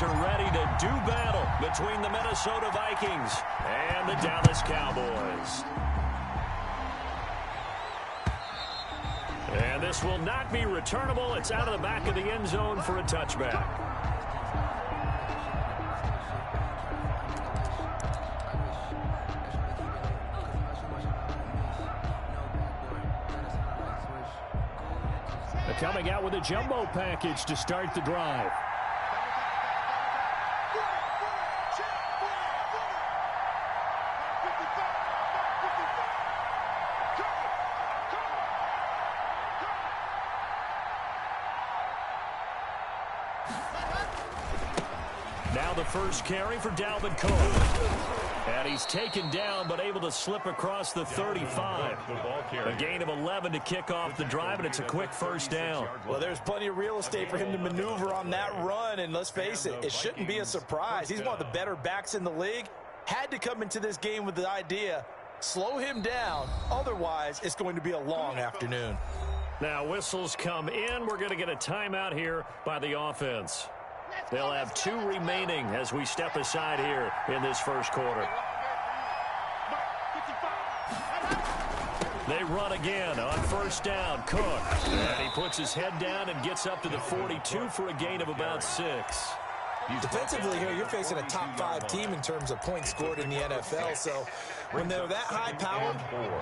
teams are ready to do battle between the Minnesota Vikings and the Dallas Cowboys. And this will not be returnable. It's out of the back of the end zone for a touchback. They're coming out with a jumbo package to start the drive. Now the first carry for Dalvin Cook. And he's taken down, but able to slip across the 35. A gain of 11 to kick off the drive, and it's a quick first down. Well, there's plenty of real estate for him to maneuver on that run, and let's face it, it shouldn't be a surprise. He's one of the better backs in the league. Had to come into this game with the idea, slow him down, otherwise it's going to be a long afternoon. Now whistles come in. We're going to get a timeout here by the offense. They'll have 2 remaining as we step aside here in this first quarter. They run again on first down. Cook. And he puts his head down and gets up to the 42 for a gain of about 6. Defensively here, you're facing a top 5 team in terms of points scored in the NFL. So when they're that high powered,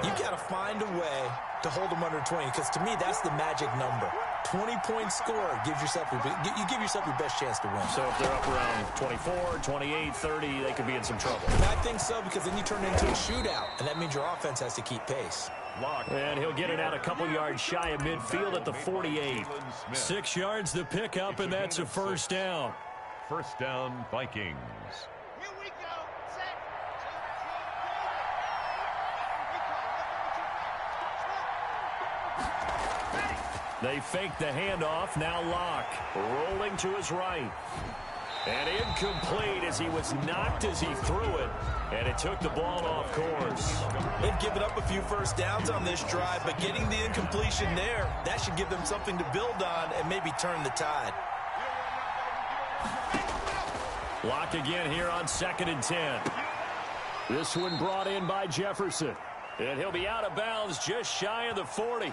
you've got to find a way to hold them under 20, because to me, that's the magic number. 20-point score gives yourself you give yourself your best chance to win. So if they're up around 24, 28, 30, they could be in some trouble. I think so, because then you turn it into a shootout, and that means your offense has to keep pace. And he'll get it out a couple yards shy of midfield at the 48. 6 yards to pick up, and that's a first down. First down, Vikings. Here we go. Set. They fake the handoff. Now Locke rolling to his right. And incomplete as he was knocked as he threw it. And it took the ball off course. They've given up a few first downs on this drive, but getting the incompletion there, that should give them something to build on and maybe turn the tide. Locke again here on 2nd and 10. This one brought in by Jefferson. And he'll be out of bounds just shy of the 40.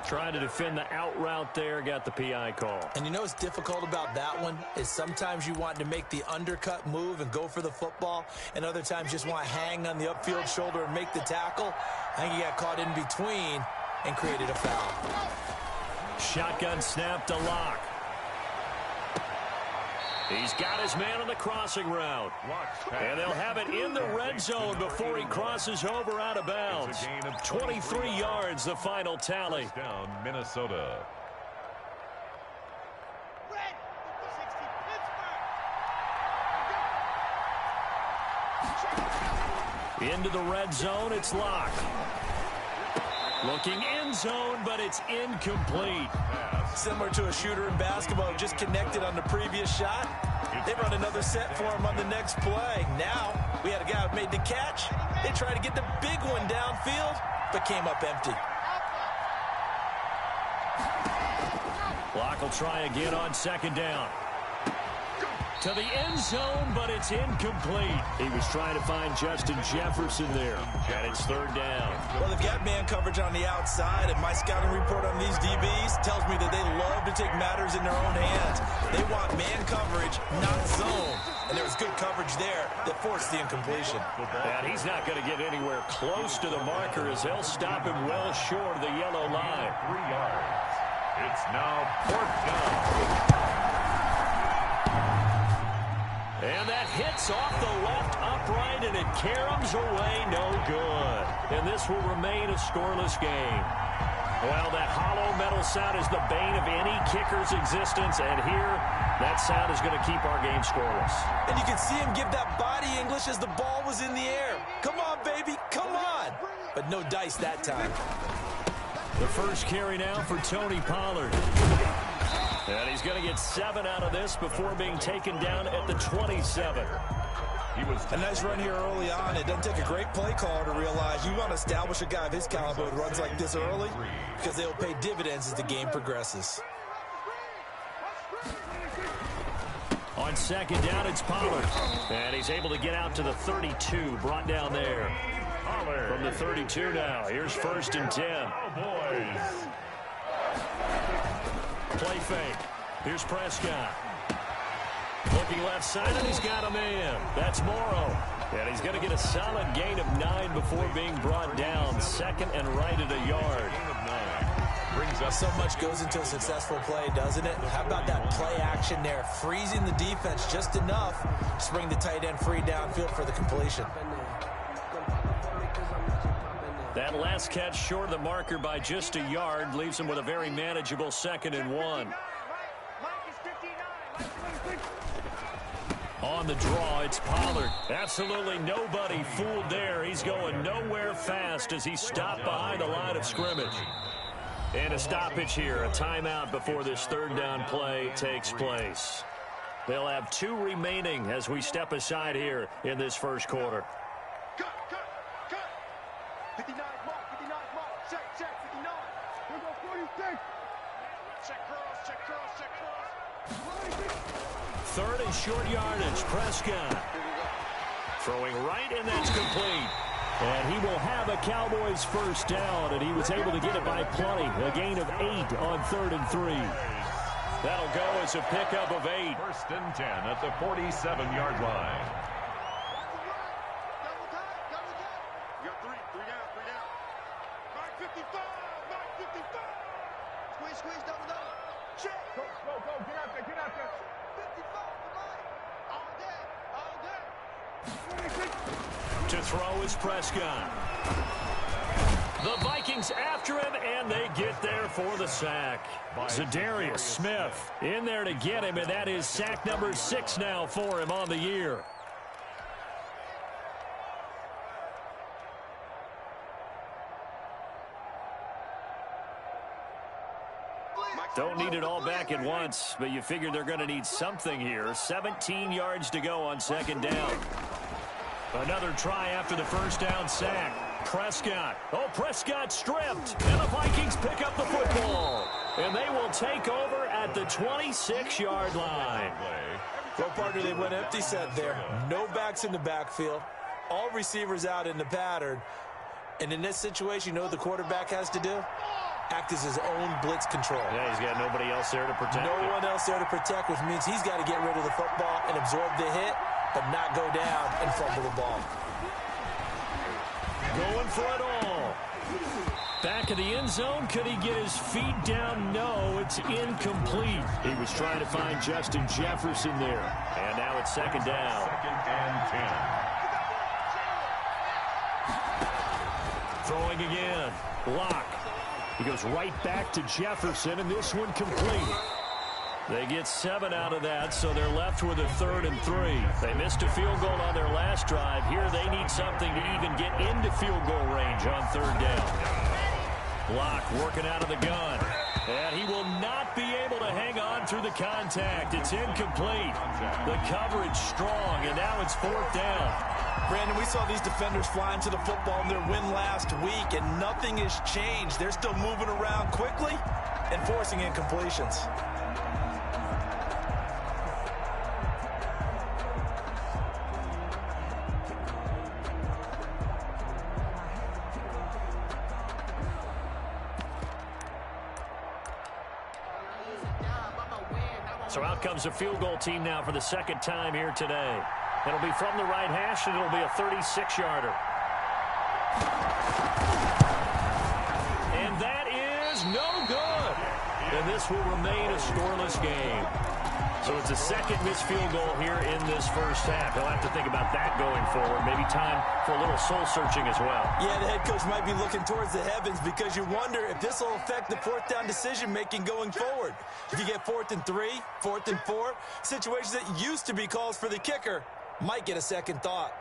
Trying to defend the out route there, got the PI call. And you know what's difficult about that one is sometimes you want to make the undercut move and go for the football, and other times just want to hang on the upfield shoulder and make the tackle. I think he got caught in between and created a foul. Shotgun snap to Locke. He's got his man on the crossing route. And they'll have it in the red zone before he crosses over out of bounds. 23 yards, the final tally. Down, Minnesota. Red. 60 Pittsburgh. Into the red zone, it's Locke. Looking end zone, but it's incomplete. Similar to a shooter in basketball, just connected on the previous shot. They run another set for him on the next play. Now, we had a guy who made the catch. They tried to get the big one downfield, but came up empty. Locke will try again on 2nd down. To the end zone, but it's incomplete. He was trying to find Justin Jefferson there. And it's 3rd down. Well, they've got man coverage on the outside, and my scouting report on these DBs tells me that they love to take matters in their own hands. They want man coverage, not zone. And there was good coverage there that forced the incompletion. And he's not going to get anywhere close to the marker as they'll stop him well short of the yellow line. 3 yards. It's now 4th down. And that hits off the left upright, and it caroms away, no good. And this will remain a scoreless game. Well, that hollow metal sound is the bane of any kicker's existence, and here, that sound is going to keep our game scoreless. And you can see him give that body English as the ball was in the air. Come on, baby, come on. But no dice that time. The first carry now for Tony Pollard. And he's going to get 7 out of this before being taken down at the 27. He was a nice run here early on. It doesn't take a great play caller to realize you want to establish a guy of his caliber who runs like this early, because they'll pay dividends as the game progresses. On second down, it's Pollard. And he's able to get out to the 32, brought down there. From the 32 now, here's 1st and 10. Play fake. Here's Prescott. Looking left side, and he's got a man. That's Morrow. And he's going to get a solid gain of 9 before being brought down. Second and right at a yard. So much goes into a successful play, doesn't it? How about that play action there? Freezing the defense just enough to bring the tight end free downfield for the completion. That last catch short of the marker by just a yard leaves him with a very manageable 2nd and 1. On the draw, it's Pollard. Absolutely nobody fooled there. He's going nowhere fast as he stopped behind the line of scrimmage. And a stoppage here, a timeout before this 3rd down play takes place. They'll have 2 remaining as we step aside here in this first quarter. Cut. 59 mark, check, 59. Here go 46. Check cross. 3rd and short yardage, Prescott. Throwing right, and that's complete. And he will have a Cowboys 1st down, and he was able to get it by plenty. A gain of 8 on 3rd and 3. That'll go as a pickup of 8. 1st and 10 at the 47-yard line. Double time. You got 3 down. Mark 55. Squeeze, double. Check. Go, get out there. 55, all day. To throw is Prescott. The Vikings after him, and they get there for the sack. Zadarius Smith in there to get him, and that is sack number 6 now for him on the year. Don't need it all back at once, but you figure they're going to need something here. 17 yards to go on 2nd down. Another try after the 1st down sack. Prescott. Oh, Prescott stripped. And the Vikings pick up the football. And they will take over at the 26-yard line. Well, partner, they went empty set there. No backs in the backfield. All receivers out in the pattern. And in this situation, you know what the quarterback has to do? Act as his own blitz control. Yeah, he's got nobody else there to protect. No one else there to protect, which means he's got to get rid of the football and absorb the hit, but not go down and fumble the ball. Going for it all. Back of the end zone. Could he get his feet down? No, it's incomplete. He was trying to find Justin Jefferson there. And now it's 2nd down. 2nd and 10. Throwing again. Lock. He goes right back to Jefferson, and this one complete. They get 7 out of that, so they're left with a 3rd and 3. They missed a field goal on their last drive. Here they need something to even get into field goal range on 3rd down. Lock working out of the gun. And he will not be able to hang on through the contact. It's incomplete. The coverage strong, and now it's 4th down. Brandon, we saw these defenders flying to the football in their win last week, and nothing has changed. They're still moving around quickly and forcing incompletions. So out comes a field goal team now for the 2nd time here today. It'll be from the right hash, and it'll be a 36-yarder. And that is no good. And this will remain a scoreless game. So it's a 2nd missed field goal here in this 1st half. He'll have to think about that going forward. Maybe time for a little soul-searching as well. Yeah, the head coach might be looking towards the heavens because you wonder if this will affect the 4th down decision-making going forward. If you get 4th and 3, 4th and 4, situations that used to be calls for the kicker might get a second thought.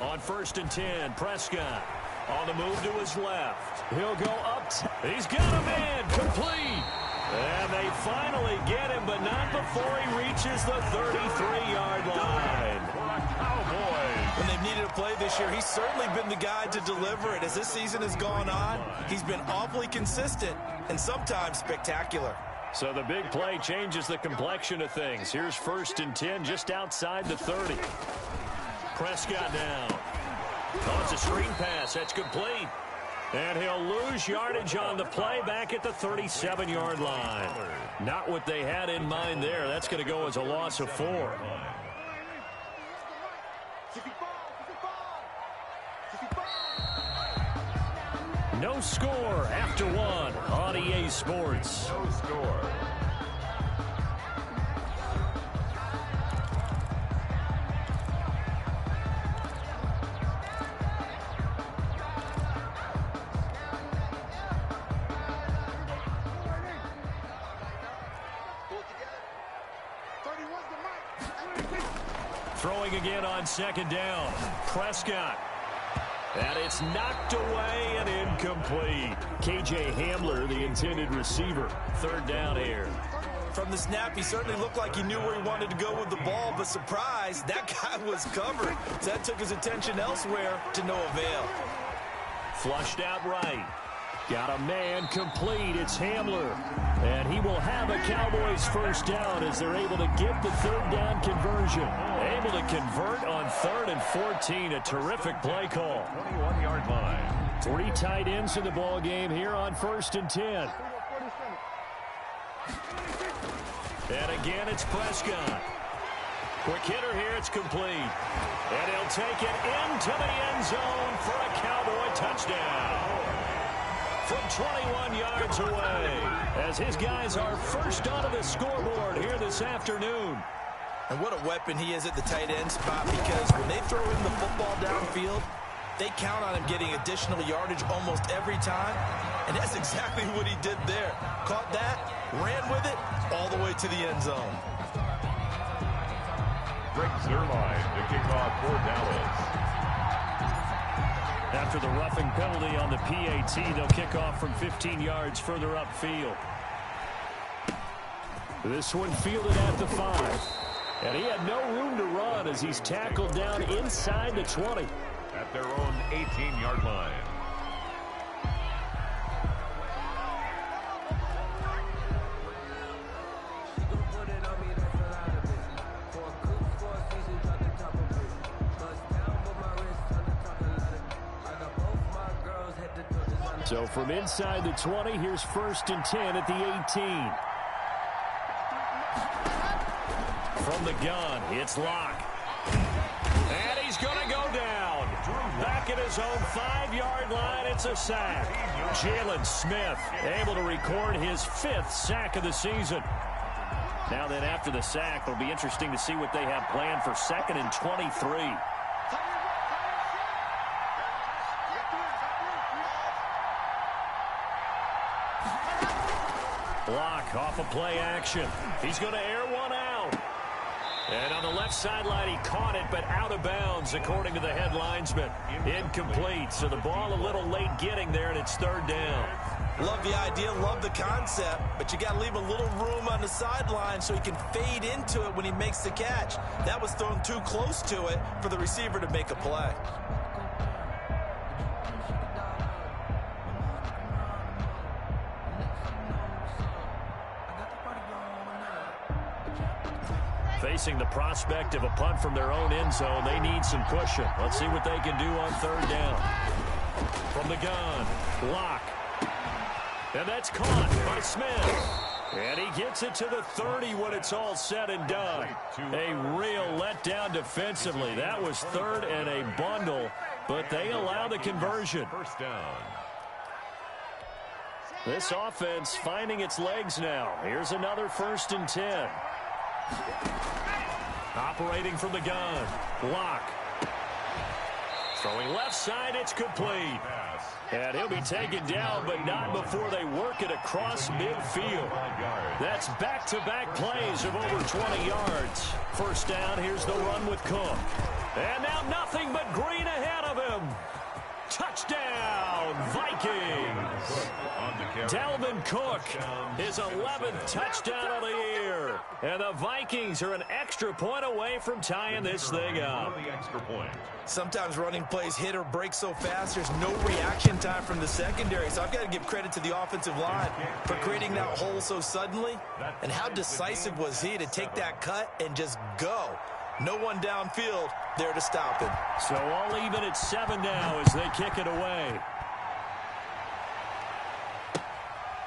On 1st and 10, Prescott on the move to his left. He'll go up. He's got a man complete. And they finally get him, but not before he reaches the 33-yard line. When they've needed a play this year, he's certainly been the guy to deliver it. As this season has gone on, he's been awfully consistent and sometimes spectacular. So the big play changes the complexion of things. Here's 1st and 10 just outside the 30. Prescott down. Oh, it's a screen pass. That's complete. And he'll lose yardage on the play back at the 37-yard line. Not what they had in mind there. That's going to go as a loss of 4. No score after 1 on EA Sports. No score. Throwing again on 2nd down. Prescott. And it's knocked away and incomplete. KJ Hamler, the intended receiver. 3rd down here. From the snap, he certainly looked like he knew where he wanted to go with the ball, but surprise, that guy was covered. So that took his attention elsewhere to no avail. Flushed out right. Got a man complete. It's Hamler. And he will have a Cowboys 1st down as they're able to get the 3rd down conversion. Able to convert on 3rd and 14. A terrific play call. 21-yard line. 3 tight ends in the ball game here on 1st and 10. And again, it's Prescott. Quick hitter here. It's complete. And he'll take it into the end zone for a Cowboy touchdown. From 21 yards away, as his guys are first onto the scoreboard here this afternoon. And what a weapon he is at the tight end spot, because when they throw him the football downfield, they count on him getting additional yardage almost every time. And that's exactly what he did there. Caught that, ran with it, all the way to the end zone. Rick Zerline to kick off for Dallas. After the roughing penalty on the PAT, they'll kick off from 15 yards further upfield. This one fielded at the 5. And he had no room to run as he's tackled down inside the 20. At their own 18-yard line. So from inside the 20, here's 1st and 10 at the 18. From the gun, it's Locke. And he's going to go down. Back at his own 5-yard line, it's a sack. Jalen Smith able to record his 5th sack of the season. Now then, after the sack, it'll be interesting to see what they have planned for 2nd and 23. Block off of play action. He's going to air one out. And on the left sideline, he caught it, but out of bounds, according to the head linesman. Incomplete, so the ball a little late getting there, and it's 3rd down. Love the idea, love the concept, but you got to leave a little room on the sideline so he can fade into it when he makes the catch. That was thrown too close to it for the receiver to make a play. Facing the prospect of a punt from their own end zone, they need some cushion. Let's see what they can do on 3rd down. From the gun, Locke. And that's caught by Smith. And he gets it to the 30 when it's all said and done. A real letdown defensively. That was 3rd and a bundle, but they allow the conversion. 1st down. This offense finding its legs now. Here's another 1st and 10. Operating from the gun, Locke. Throwing left side, it's complete. And he'll be taken down, but not before they work it across midfield. That's back-to-back plays of over 20 yards. 1st down, here's the run with Cook. And now nothing but green ahead of him. Touchdown, Vikings! Dalvin Cook, his 11th touchdown of the year. And the Vikings are an extra point away from tying this thing up. Sometimes running plays hit or break so fast, there's no reaction time from the secondary. So I've got to give credit to the offensive line for creating that hole so suddenly. And how decisive was he to take that cut and just go? No one downfield there to stop him. So all even at 7 now as they kick it away.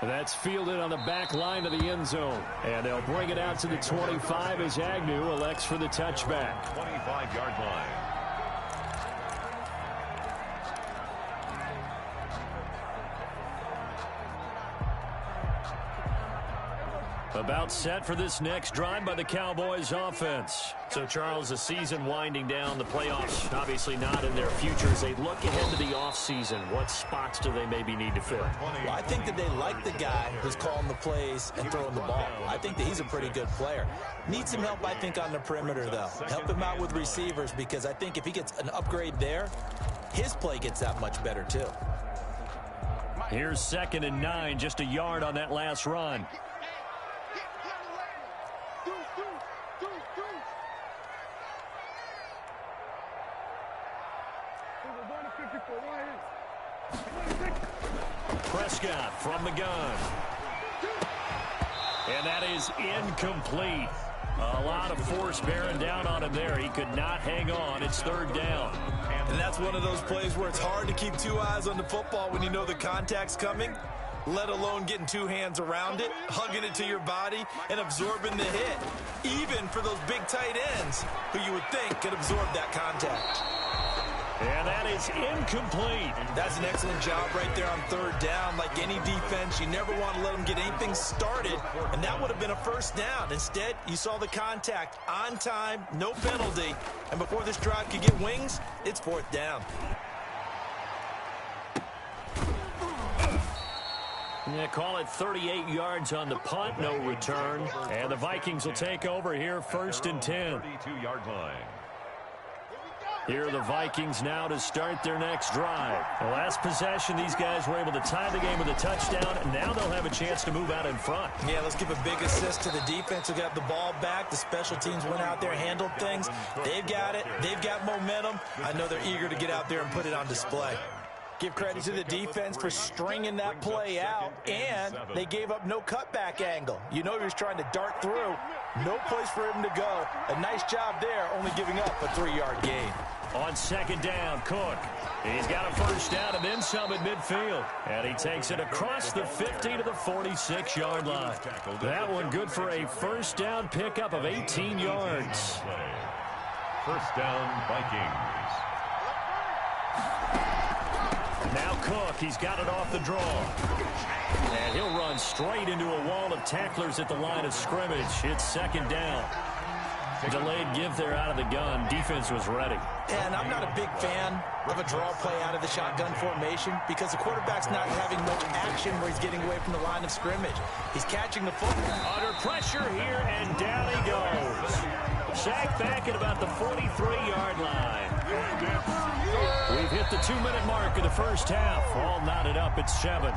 That's fielded on the back line of the end zone. And they'll bring it out to the 25 as Agnew elects for the touchback. 25-yard line. About set for this next drive by the Cowboys offense. So, Charles, the season winding down, the playoffs obviously not in their future. As they look ahead to the offseason, what spots do they maybe need to fill? Well, I think that they like the guy who's calling the plays and throwing the ball. I think that he's a pretty good player. Needs some help, I think, on the perimeter, though. Help him out with receivers, because I think if he gets an upgrade there, his play gets that much better, too. Here's 2nd and 9, just a yard on that last run. Prescott from the gun. And that is incomplete. A lot of force bearing down on him there. He could not hang on. It's 3rd down. And that's one of those plays where it's hard to keep 2 eyes on the football when you know the contact's coming, let alone getting 2 hands around it, hugging it to your body, and absorbing the hit. Even for those big tight ends who you would think could absorb that contact. And that is incomplete. That's an excellent job right there on 3rd down. Like any defense, you never want to let them get anything started, and that would have been a 1st down. Instead, you saw the contact on time, no penalty, and before this drive could get wings, it's 4th down. Yeah, call it 38 yards on the punt, no return. And the Vikings will take over here, 1st and 10. 32-yard line. Here are the Vikings now to start their next drive. The last possession, these guys were able to tie the game with a touchdown, and now they'll have a chance to move out in front. Yeah, let's give a big assist to the defense who got the ball back. The special teams went out there, handled things. They've got it. They've got momentum. I know they're eager to get out there and put it on display. Give credit to the defense for stringing that play out, and they gave up no cutback angle. You know he was trying to dart through. No place for him to go. A nice job there, only giving up a 3-yard gain. On 2nd down, Cook. He's got a 1st down and then some at midfield. And he takes it across the 50 to the 46-yard line. That one good for a 1st down pickup of 18 yards. 1st down, Vikings. Now Cook, he's got it off the draw. And he'll run straight into a wall of tacklers at the line of scrimmage. It's 2nd down. Delayed give there out of the gun. Defense was ready. And I'm not a big fan of a draw play out of the shotgun formation because the quarterback's not having much action where he's getting away from the line of scrimmage. He's catching the football. Under pressure here, and down he goes. Sacked back at about the 43-yard line. We've hit the 2-minute mark of the 1st half. All knotted up at 7.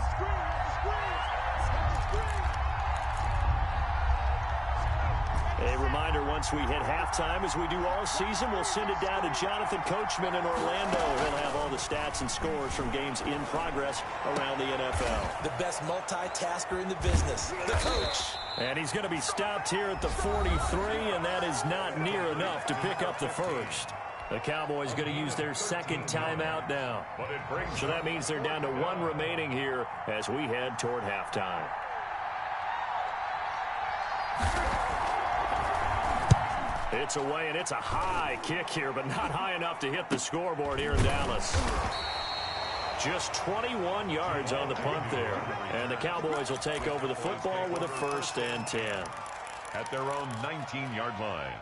A reminder, once we hit halftime, as we do all season, we'll send it down to Jonathan Coachman in Orlando. He'll have all the stats and scores from games in progress around the NFL. The best multitasker in the business, the coach. And he's going to be stopped here at the 43, and that is not near enough to pick up the 1st. The Cowboys going to use their 2nd timeout now. So that means they're down to 1 remaining here as we head toward halftime. It's away, and it's a high kick here, but not high enough to hit the scoreboard here in Dallas. Just 21 yards on the punt there. And the Cowboys will take over the football with a 1st and 10. At their own 19-yard line.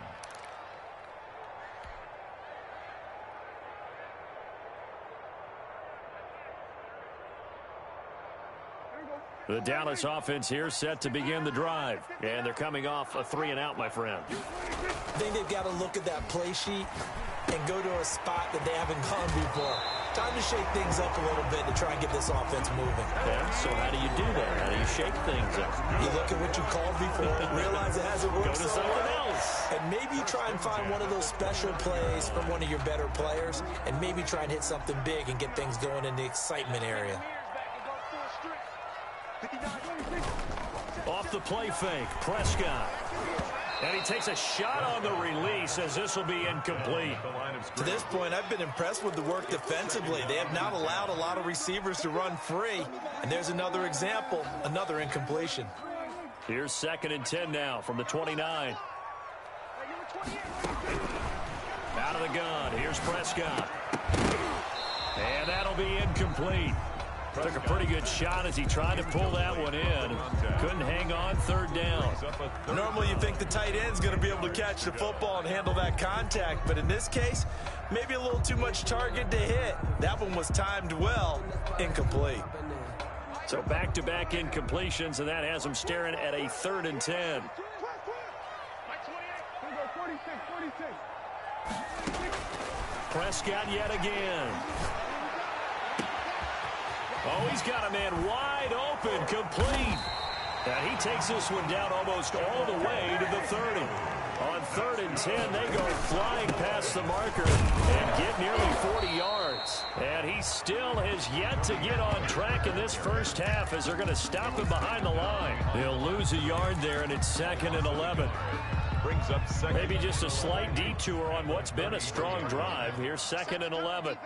The Dallas offense here set to begin the drive. And they're coming off a 3-and-out, my friend. I think they've got to look at that play sheet and go to a spot that they haven't gone before. Time to shake things up a little bit to try and get this offense moving. Yeah, so how do you do that? How do you shake things up? You look at what you called before, realize it hasn't worked Go to so something well, else. and maybe you try and find one of those special plays from one of your better players, and maybe try and hit something big and get things going in the excitement area. Off the play fake, Prescott. And he takes a shot on the release as this will be incomplete. To this point, I've been impressed with the work defensively. They have not allowed a lot of receivers to run free. And there's another example, another incompletion. Here's 2nd and 10 now from the 29. Out of the gun, here's Prescott. And that'll be incomplete. Took a pretty good shot as he tried to pull that one in. Couldn't hang on 3rd down. Normally you think the tight end's going to be able to catch the football and handle that contact. But in this case, maybe a little too much target to hit. That one was timed well. Incomplete. So back-to-back incompletions, and that has him staring at a 3rd and 10. Prescott yet again. Oh, he's got a man wide open, complete. And he takes this one down almost all the way to the 30. On 3rd and 10, they go flying past the marker and get nearly 40 yards. And he still has yet to get on track in this first half as they're going to stop him behind the line. They'll lose a yard there, and it's 2nd and 11. Brings up 2nd. Maybe just a slight detour on what's been a strong drive. Here's 2nd and 11.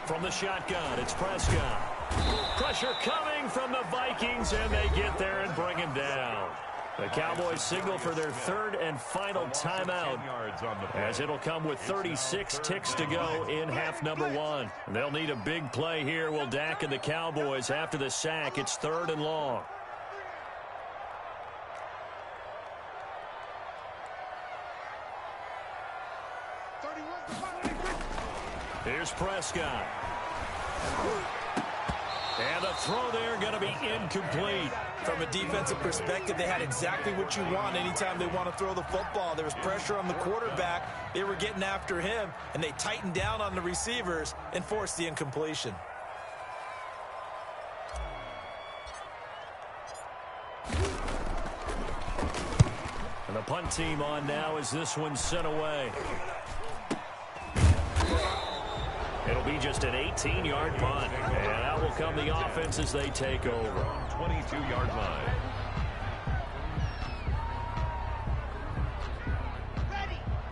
From the shotgun, it's Prescott. Pressure coming from the Vikings, and they get there and bring him down. The Cowboys signal for their 3rd and final timeout, as it'll come with 36 ticks to go in half number 1. They'll need a big play here, will Dak and the Cowboys. After the sack, it's 3rd and long. Here's Prescott. And the throw there going to be incomplete. From a defensive perspective, they had exactly what you want anytime they want to throw the football. There was pressure on the quarterback. They were getting after him, and they tightened down on the receivers and forced the incompletion. And the punt team on now as this one's sent away. It'll be just an 18-yard punt. And out will come the offense as they take over. 22-yard line.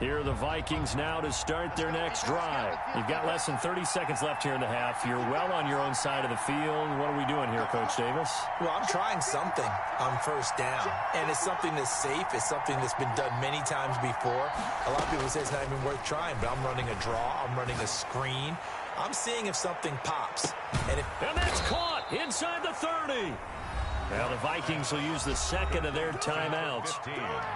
Here are the Vikings now to start their next drive. You've got less than 30 seconds left here in the half. You're well on your own side of the field. What are we doing here, Coach Davis? Well, I'm trying something on 1st down, and it's something that's safe. It's something that's been done many times before. A lot of people say it's not even worth trying, but I'm running a draw. I'm running a screen. I'm seeing if something pops. And that's caught inside the 30. Now the Vikings will use the 2nd of their timeouts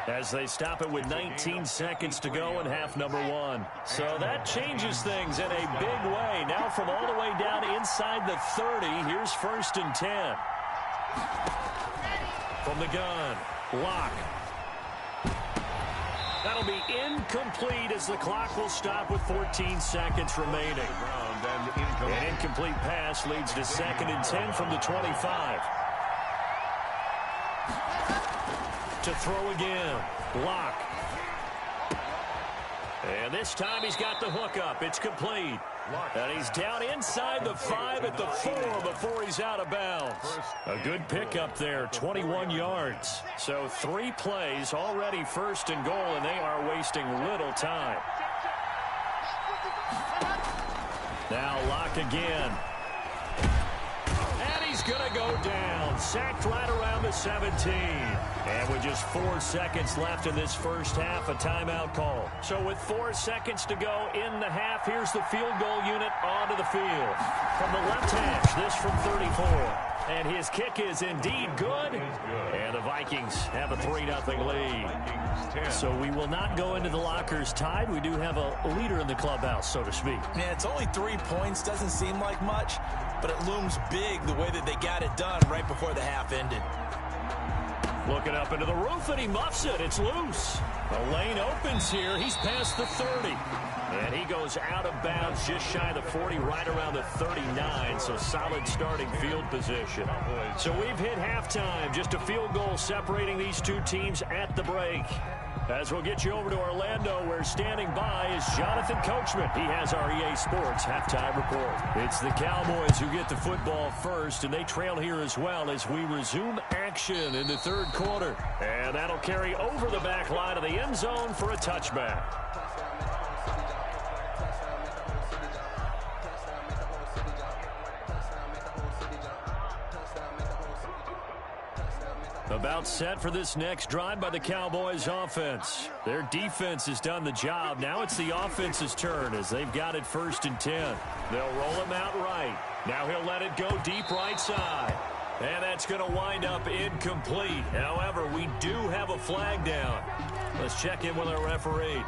as they stop it with 19 seconds to go in half number 1. So that changes things in a big way. Now from all the way down inside the 30, here's 1st and 10. From the gun, Lock. That'll be incomplete as the clock will stop with 14 seconds remaining. An incomplete pass leads to 2nd and 10 from the 25. To throw again. Lock. And this time he's got the hook up. It's complete. And he's down inside the 5 at the 4 before he's out of bounds. A good pickup there, 21 yards. So 3 plays, already 1st and goal, and they are wasting little time. Now Lock again. And he's going to go down. Sacked right around the 17. And with just 4 seconds left in this first half, a timeout call. So with 4 seconds to go in the half, here's the field goal unit onto the field. From the left hash, this from 34. And his kick is indeed good. And the Vikings have a 3-0 lead. So we will not go into the lockers tied. We do have a leader in the clubhouse, so to speak. Yeah, it's only 3 points. Doesn't seem like much. but it looms big the way that they got it done right before the half ended. Looking up into the roof, and he muffs it. It's loose. The lane opens here. He's past the 30. And he goes out of bounds just shy of the 40, right around the 39. So solid starting field position. So we've hit halftime. Just a field goal separating these two teams at the break. As we'll get you over to Orlando, where standing by is Jonathan Coachman. He has our EA Sports halftime report. It's the Cowboys who get the football first, and they trail here as well as we resume action in the third quarter. And that'll carry over the back line of the end zone for a touchback. About set for this next drive by the Cowboys offense. Their defense has done the job. Now it's the offense's turn as they've got it 1st and 10. They'll roll him out right. Now he'll let it go deep right side. And that's going to wind up incomplete. However, we do have a flag down. Let's check in with our referee.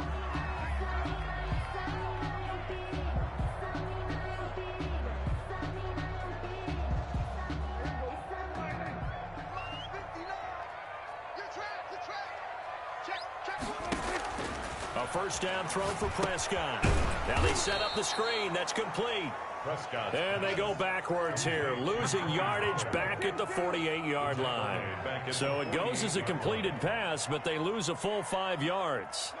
A first down throw for Prescott. Now they set up the screen. That's complete. Prescott. And they go backwards here, losing yardage back at the 48-yard line. So it goes as a completed pass, but they lose a full 5 yards.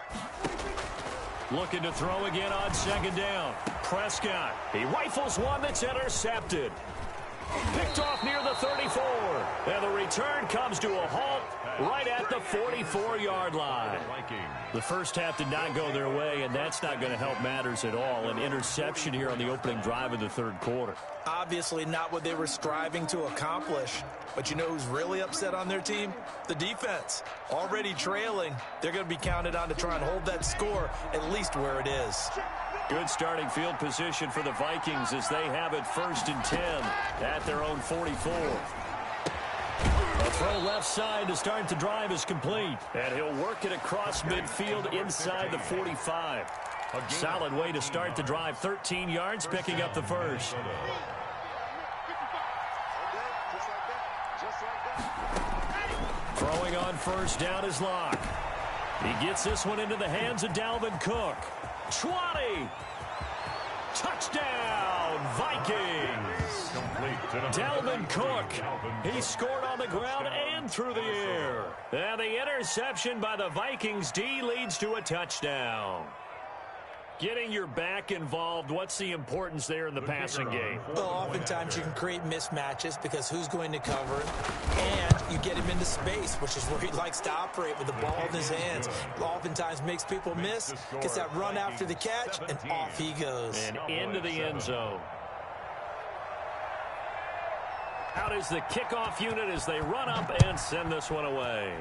Looking to throw again on 2nd down. Prescott. He rifles one that's intercepted. Picked off near the 34. And the return comes to a halt right at the 44-yard line. The first half did not go their way, and that's not going to help matters at all. An interception here on the opening drive of the third quarter. Obviously not what they were striving to accomplish. But you know who's really upset on their team? The defense. Already trailing. They're going to be counted on to try and hold that score at least where it is. Good starting field position for the Vikings as they have it 1st and 10 at their own 44. A throw left side to start the drive is complete. And he'll work it across midfield inside the 45. Solid way to start the drive. 13 yards, picking up the first. Throwing on first down is Locke. He gets this one into the hands of Dalvin Cook. 20. Touchdown, Vikings. Dalvin Cook. He scored on the ground and through the air. And the interception by the Vikings D leads to a touchdown. Getting your back involved, what's the importance there in the passing game? Well, oftentimes you can create mismatches because who's going to cover it, and you get him into space, which is where he likes to operate with the ball in his hands. Oftentimes makes people miss, gets that run after the catch, and off he goes. And into the end zone. Out is the kickoff unit as they run up and send this one away.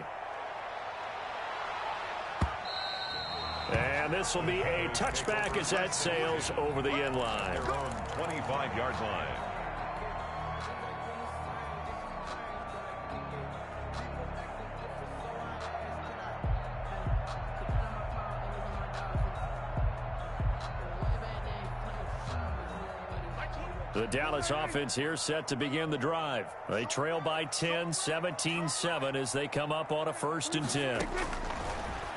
And this will be a touchback as that sails over the end line. 25-yard line. The Dallas offense here set to begin the drive. They trail by 10, 17-7 as they come up on a 1st and 10.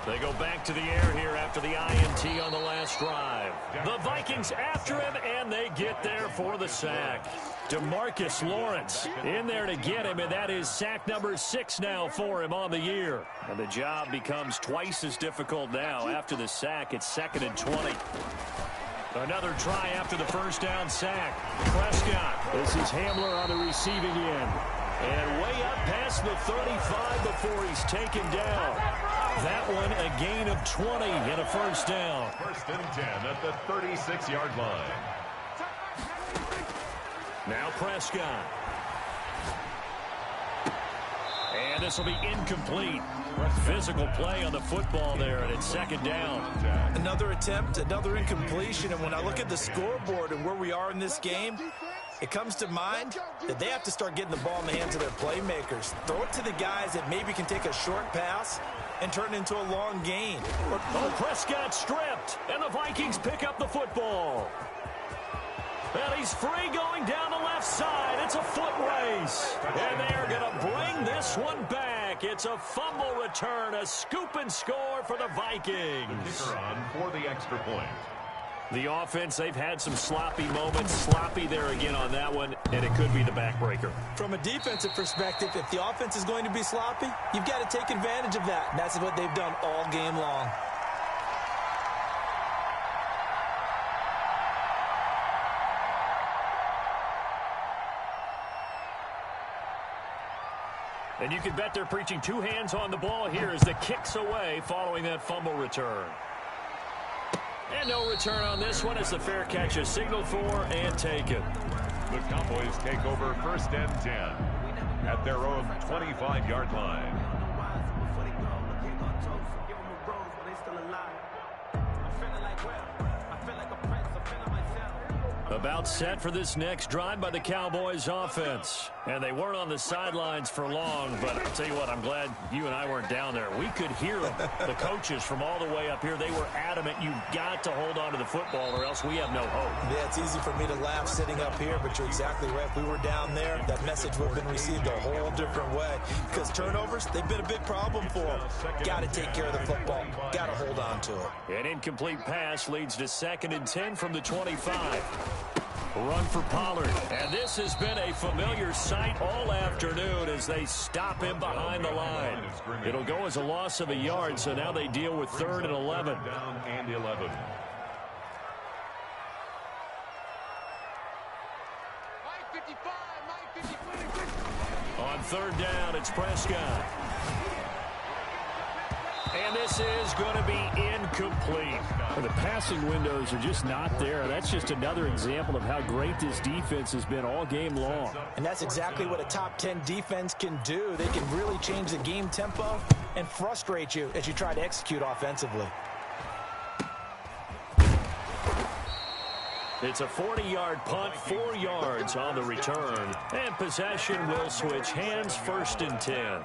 They go back to the air here after the INT on the last drive. The Vikings after him, and they get there for the sack. DeMarcus Lawrence in there to get him, and that is sack number 6 now for him on the year. And the job becomes twice as difficult now. After the sack, it's 2nd and 20. Another try after the first down sack. Prescott. This is Hamler on the receiving end. And way up past the 35 before he's taken down. That one a gain of 20 and a first down. 1st and 10 at the 36-yard line. Now Prescott. And this will be incomplete. Physical play on the football there, and it's 2nd down. Another attempt, another incompletion, and when I look at the scoreboard and where we are in this game, it comes to mind that they have to start getting the ball in the hands of their playmakers. Throw it to the guys that maybe can take a short pass and turn it into a long gain. Oh, Prescott stripped, and the Vikings pick up the football. And he's free going down the left side. It's a foot race. And they are going to bring this one back. It's a fumble return, a scoop and score for the Vikings. The kicker on for the extra point. The offense, they've had some sloppy moments. Sloppy there again on that one, and it could be the backbreaker. From a defensive perspective, if the offense is going to be sloppy, you've got to take advantage of that. And that's what they've done all game long. And you can bet they're preaching two hands on the ball here as the kick's away following that fumble return. And no return on this one as the fair catch is signaled for and taken. The Cowboys take over 1st and 10 at their own 25-yard line. About set for this next drive by the Cowboys offense. And they weren't on the sidelines for long, but I'll tell you what, I'm glad you and I weren't down there. We could hear them, the coaches from all the way up here. They were adamant, you've got to hold on to the football or else we have no hope. Yeah, it's easy for me to laugh sitting up here, but you're exactly right. If we were down there, that message would have been received a whole different way. Because turnovers, they've been a big problem for them. Got to take care of the football. Got to hold on to it. An incomplete pass leads to 2nd and 10 from the 25. Run for Pollard. And this has been a familiar sight all afternoon as they stop him behind the line. It'll go as a loss of a yard, so now they deal with 3rd and 11. Down and 11. On 3rd down, it's Prescott. And this is going to be incomplete. The passing windows are just not there. That's just another example of how great this defense has been all game long. And that's exactly what a top 10 defense can do. They can really change the game tempo and frustrate you as you try to execute offensively. It's a 40-yard punt, 4 yards on the return. And possession will switch hands, 1st and 10.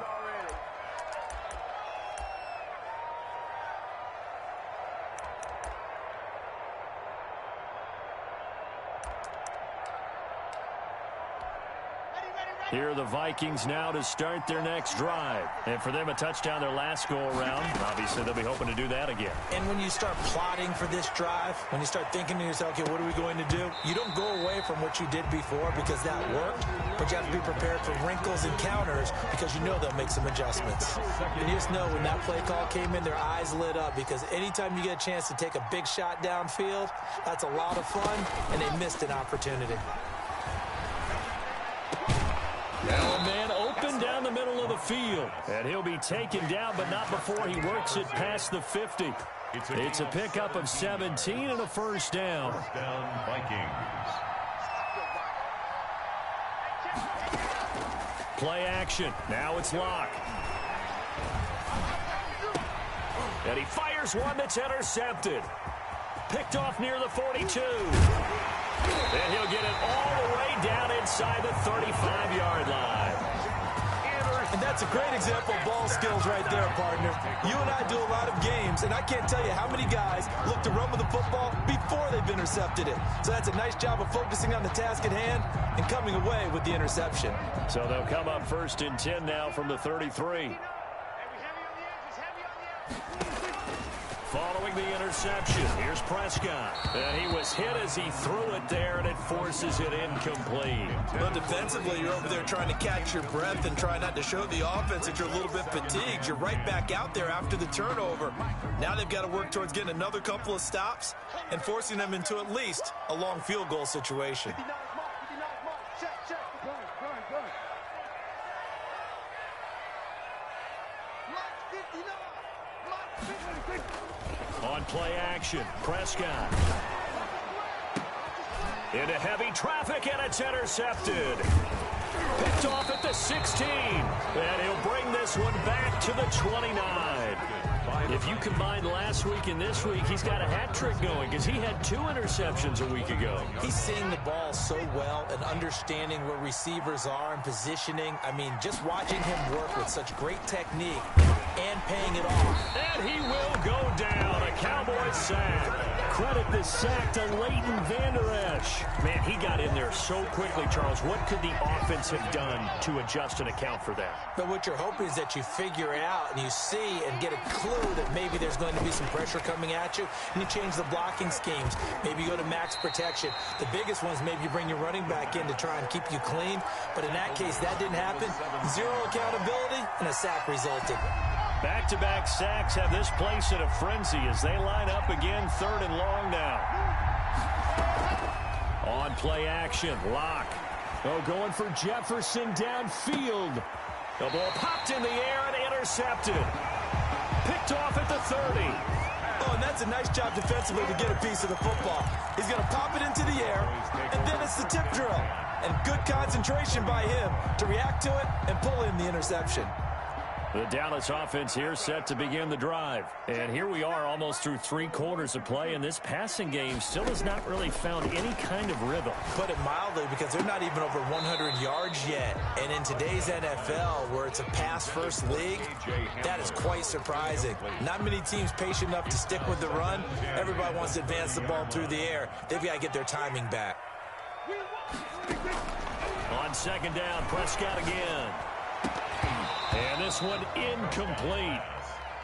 Here are the Vikings now to start their next drive. And for them, a touchdown their last go-around. Obviously, they'll be hoping to do that again. And when you start plotting for this drive, when you start thinking to yourself, okay, what are we going to do? You don't go away from what you did before because that worked, but you have to be prepared for wrinkles and counters because you know they'll make some adjustments. And you just know when that play call came in, their eyes lit up because anytime you get a chance to take a big shot downfield, that's a lot of fun, and they missed an opportunity. Now a man open down the middle of the field. And he'll be taken down, but not before he works it past the 50. It's a pickup of 17 and a 1st down. First down, Vikings. Play action. Now it's Locke. And he fires one that's intercepted. Picked off near the 42. And he'll get it all the way down inside the 35-yard line. And that's a great example of ball skills right there, partner. You and I do a lot of games, and I can't tell you how many guys look to run with the football before they've intercepted it. So that's a nice job of focusing on the task at hand and coming away with the interception. So they'll come up 1st and 10 now from the 33. Following the interception, here's Prescott. And he was hit as he threw it there, and it forces it incomplete. Well, defensively, you're over there trying to catch your breath and try not to show the offense that you're a little bit fatigued. You're right back out there after the turnover. Now they've got to work towards getting another couple of stops and forcing them into at least a long field goal situation. On play action, Prescott. Into heavy traffic, and it's intercepted. Picked off at the 16. And he'll bring this one back to the 29. If you combine last week and this week, he's got a hat trick going because he had 2 interceptions a week ago. He's seeing the ball so well and understanding where receivers are and positioning. I mean, just watching him work with such great technique and paying it off. And he will go down. A Cowboys sack. credit the sack to Leighton Vander Esch. Man, he got in there so quickly, Charles. What could the offense have done to adjust and account for that? But what you're hoping is that you figure out and you see and get a clue that maybe there's going to be some pressure coming at you, and you change the blocking schemes. Maybe you go to max protection. The biggest one is maybe you bring your running back in to try and keep you clean. But in that case, that didn't happen. Zero accountability, and a sack resulted. Back-to-back sacks have this place in a frenzy as they line up again, 3rd and long now. On play action, Locke. Oh, going for Jefferson downfield. The ball popped in the air and intercepted. Picked off at the 30. Oh, and that's a nice job defensively to get a piece of the football. He's going to pop it into the air, and then it's the tip drill. And good concentration by him to react to it and pull in the interception. The Dallas offense here set to begin the drive. And here we are almost through 3 quarters of play, and this passing game still has not really found any kind of rhythm. Put it mildly, because they're not even over 100 yards yet. And in today's NFL, where it's a pass-first league, that is quite surprising. Not many teams patient enough to stick with the run. Everybody wants to advance the ball through the air. They've got to get their timing back. On 2nd down, Prescott again. And this one incomplete.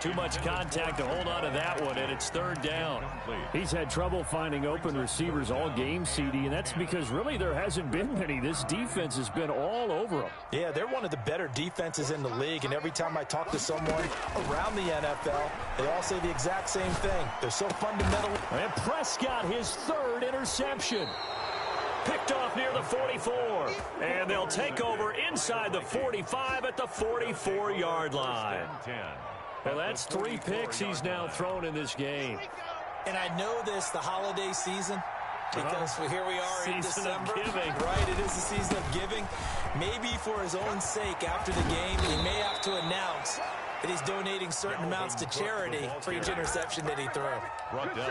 Too much contact to hold on to that one, and it's 3rd down. He's had trouble finding open receivers all game, CD, and that's because really there hasn't been many. This defense has been all over them. Yeah, they're one of the better defenses in the league, and every time I talk to someone around the NFL, they all say the exact same thing. They're so fundamental. And Prescott, his 3rd interception. Picked off near the 44. And they'll take over inside the 45 at the 44-yard line. Well, that's 3 picks he's now thrown in this game. And I know this, the holiday season, because here we are in December. Right, it is the season of giving. Maybe for his own sake, after the game, he may have to announce that he's donating certain amounts to charity for each interception that he throws.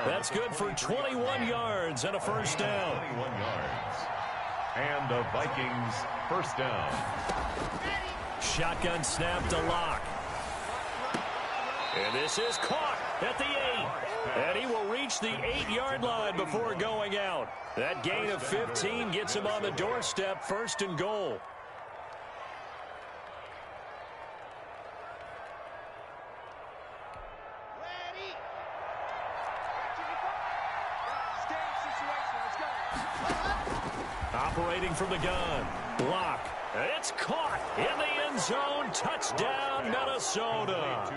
That's good for 21 yards and a 1st down. 21 yards. And the Vikings 1st down. Shotgun snap to Locke. And this is caught at the 8. And he will reach the 8-yard line before going out. That gain of 15 gets him on the doorstep, 1st and goal. Operating from the gun. Block. It's caught in the end zone. Touchdown, Minnesota.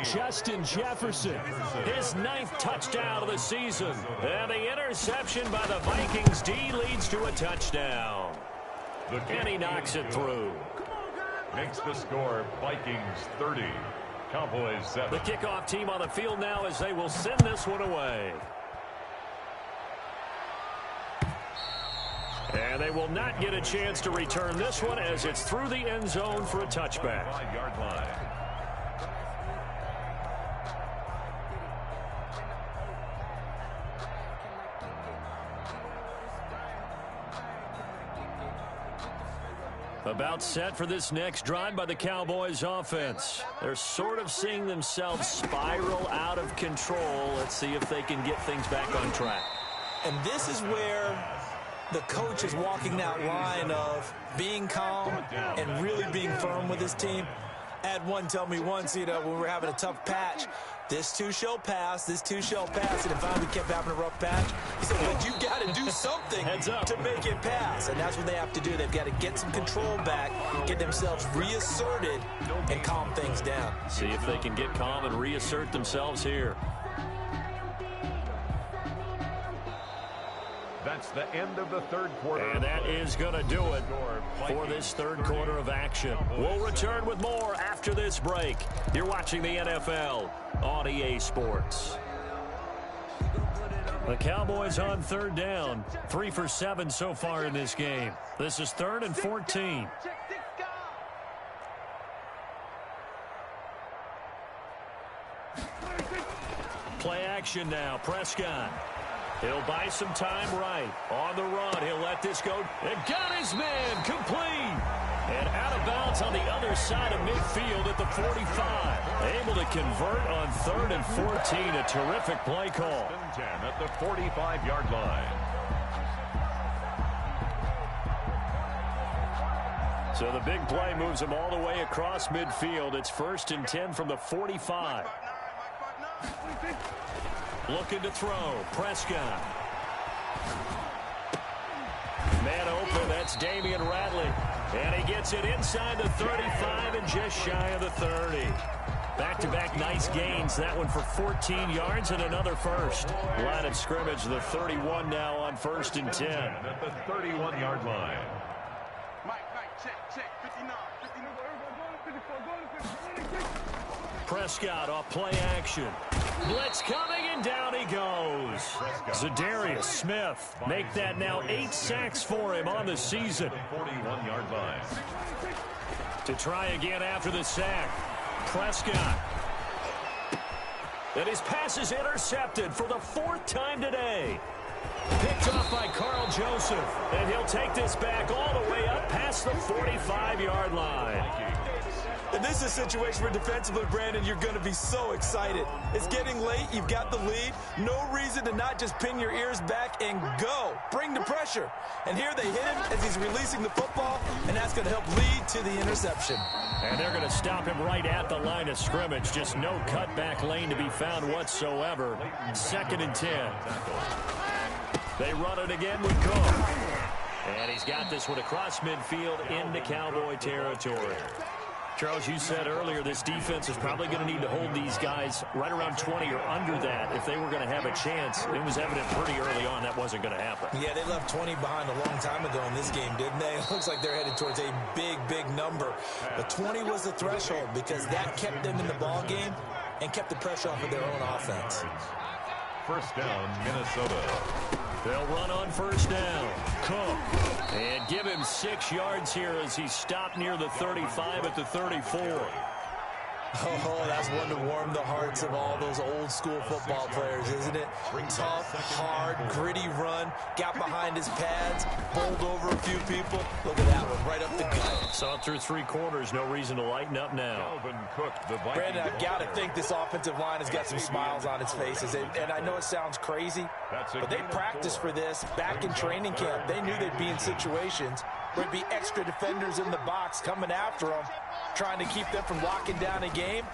Justin Jefferson, his 9th touchdown of the season. And the interception by the Vikings D leads to a touchdown. And he knocks it through. Makes the score Vikings 30, Cowboys 7. The kickoff team on the field now as they will send this one away. And they will not get a chance to return this one as it's through the end zone for a touchback. 5-yard line. About set for this next drive by the Cowboys offense. They're sort of seeing themselves spiral out of control. Let's see if they can get things back on track. And this is where the coach is walking that line of being calm and really being firm with his team. I had one tell me once, when we were having a tough patch, this too shall pass, this too shall pass. And if we kept having a rough patch, he said, but you got to do something to make it pass. And that's what they have to do. They've got to get some control back, get themselves reasserted, and calm things down. See if they can get calm and reassert themselves here. That's the end of the 3rd quarter. And that is going to do it for this 3rd quarter of action. We'll return with more after this break. You're watching the NFL on EA Sports. The Cowboys on 3rd down. 3 for 7 so far in this game. This is 3rd and 14. Play action now. Prescott. He'll buy some time right. On the run, he'll let this go. And got his man complete. And out of bounds on the other side of midfield at the 45. Able to convert on 3rd and 14. A terrific play call. 10 at the 45-yard line. So the big play moves him all the way across midfield. It's 1st and 10 from the 45. Looking to throw. Prescott. Man open. That's Damian Radley. And he gets it inside the 35 and just shy of the 30. Back-to-back nice gains. That one for 14 yards and another first. Line of scrimmage, the 31 now on 1st and 10. At the 31-yard line. Prescott off play action. Blitz coming, and down he goes. Zadarius Smith make that now 8 sacks for him on the season. 41-yard line. To try again after the sack. Prescott. And his pass is intercepted for the 4th time today. Picked off by Carl Joseph. And he'll take this back all the way up past the 45-yard line. And this is a situation where defensively, Brandon, you're going to be so excited. It's getting late. You've got the lead. No reason to not just pin your ears back and go. Bring the pressure. And here they hit him as he's releasing the football, and that's going to help lead to the interception. And they're going to stop him right at the line of scrimmage. Just no cutback lane to be found whatsoever. 2nd and 10. They run it again with Cook. And he's got this one across midfield into Cowboy territory. Charles, you said earlier this defense is probably going to need to hold these guys right around 20 or under that if they were going to have a chance. It was evident pretty early on that wasn't going to happen. Yeah, they left 20 behind a long time ago in this game, didn't they? It looks like they're headed towards a big, big number. But 20 was the threshold because that kept them in the ball game and kept the pressure off of their own offense. 1st down, Minnesota. They'll run on 1st down. Cook. And give him 6 yards here as he stopped near the 35 at the 34. Oh, that's one to warm the hearts of all those old school football players, isn't it? Tough, hard, gritty run. Got behind his pads, bowled over a few people. Look at that one, right up the gut. Saw it through 3 quarters. No reason to lighten up now. Brandon, I've got to think this offensive line has got some smiles on its faces. And I know it sounds crazy, but they practiced for this back in training camp. They knew they'd be in situations where there'd be extra defenders in the box coming after them, trying to keep them from locking down a game.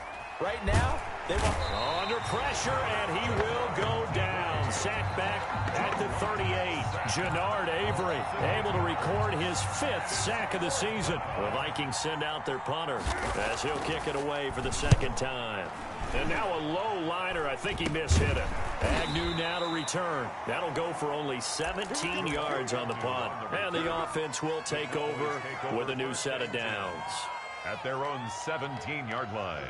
Right now, they want under pressure, and he will go down. Sacked back at the 38. Jannard Avery able to record his 5th sack of the season. The Vikings send out their punter as he'll kick it away for the 2nd time. And now a low liner. I think he mishit it. Agnew now to return. That'll go for only 17 yards on the punt. And the offense will take over with a new set of downs. At their own 17-yard line.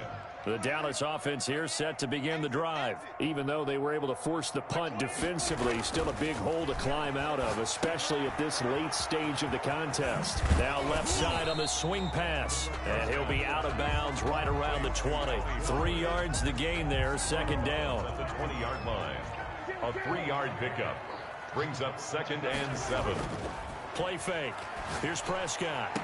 The Dallas offense here set to begin the drive. Even though they were able to force the punt defensively, still a big hole to climb out of, especially at this late stage of the contest. Now left side on the swing pass, and he'll be out of bounds right around the 20. 3 yards the gain there, 2nd down. At the 20-yard line, a 3-yard pickup brings up 2nd and 7. Play fake. Here's Prescott.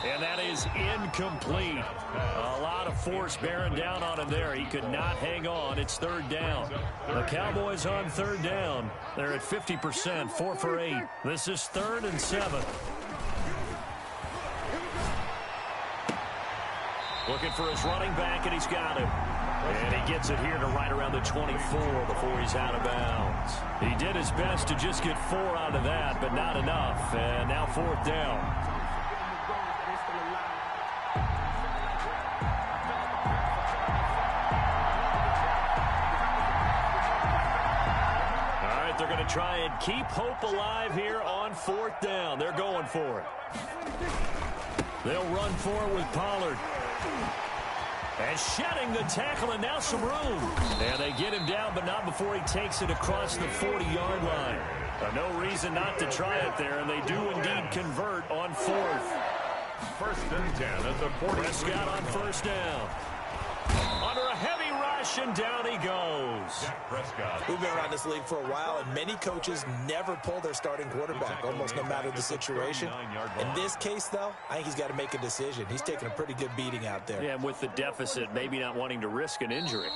And that is incomplete. A lot of force bearing down on him there. He could not hang on. It's 3rd down. The Cowboys on 3rd down. They're at 50%, 4 for 8. This is 3rd and 7. Looking for his running back, and he's got him. And he gets it here to right around the 24 before he's out of bounds. He did his best to just get 4 out of that, but not enough. And now 4th down. They're going to try and keep hope alive here on 4th down. They're going for it. They'll run for it with Pollard. And shedding the tackle, and now some room. And they get him down, but not before he takes it across the 40-yard line. No reason not to try it there, and they do indeed convert on 4th. 1st and 10 at the 40. Prescott on 1st down. Under a heavy rush. rush, and down he goes. We've been around this league for a while, and many coaches never pull their starting quarterback, almost no matter the situation. In this case, though, I think he's got to make a decision. He's taking a pretty good beating out there. Yeah, and with the deficit, maybe not wanting to risk an injury.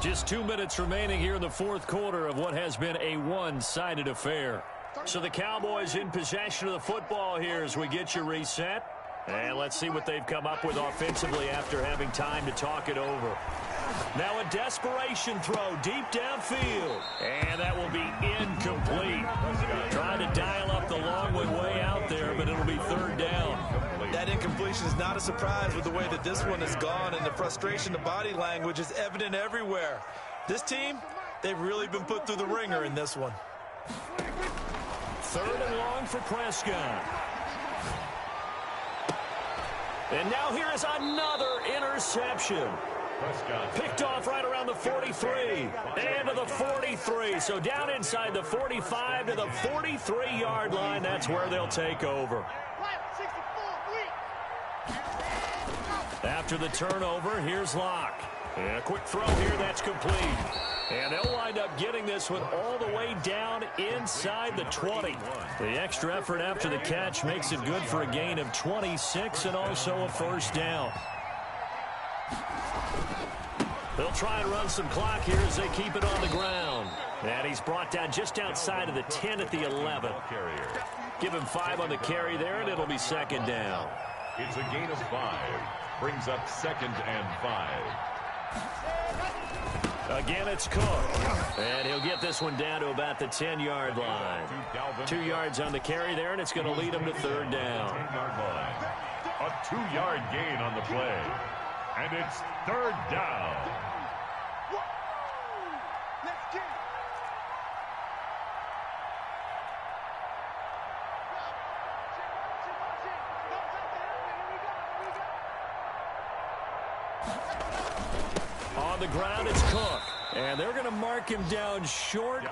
Just 2 minutes remaining here in the fourth quarter of what has been a one-sided affair. So the Cowboys in possession of the football here as we get you reset. And let's see what they've come up with offensively after having time to talk it over. Now a desperation throw deep downfield. And that will be incomplete. Trying to dial up the long way out there, but it'll be third down. That incompletion is not a surprise with the way that this one has gone, and the frustration, the body language is evident everywhere. This team, they've really been put through the ringer in this one. Third and long for Prescott. And now here is another interception. Picked off right around the 43 and to the 43. So down inside the 45 to the 43-yard line. That's where they'll take over. After the turnover, here's Locke. And a quick throw here, that's complete. And they'll wind up getting this one all the way down inside the 20. The extra effort after the catch makes it good for a gain of 26 and also a first down. They'll try and run some clock here as they keep it on the ground. And he's brought down just outside of the 10 at the 11. Give him 5 on the carry there, and it'll be second down. It's a gain of 5. Brings up 2nd and 5. Again, it's Cook. And he'll get this one down to about the 10-yard line. 2 yards on the carry there, and it's going to lead him to third down. A 2-yard gain on the play. And it's third down. On the ground, it's Cook. And they're going to mark him down short,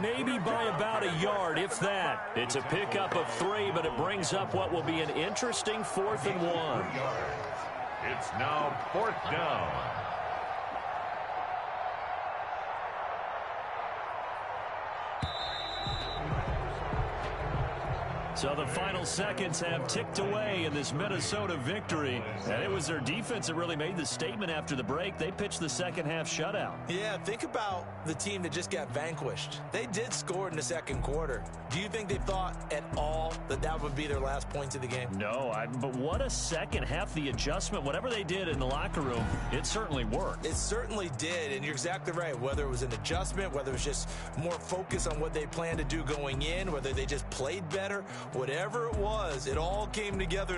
maybe by about a yard, if that. It's a pickup of 3, but it brings up what will be an interesting 4th and 1. It's now 4th down. So the final seconds have ticked away in this Minnesota victory. And it was their defense that really made the statement after the break. They pitched the second half shutout. Yeah, think about the team that just got vanquished. They did score in the second quarter. Do you think they thought at all that that would be their last points of the game? No, but what a second half. The adjustment, whatever they did in the locker room, it certainly worked. It certainly did, and you're exactly right. Whether it was an adjustment, whether it was just more focus on what they planned to do going in, whether they just played better, whatever it was, it all came together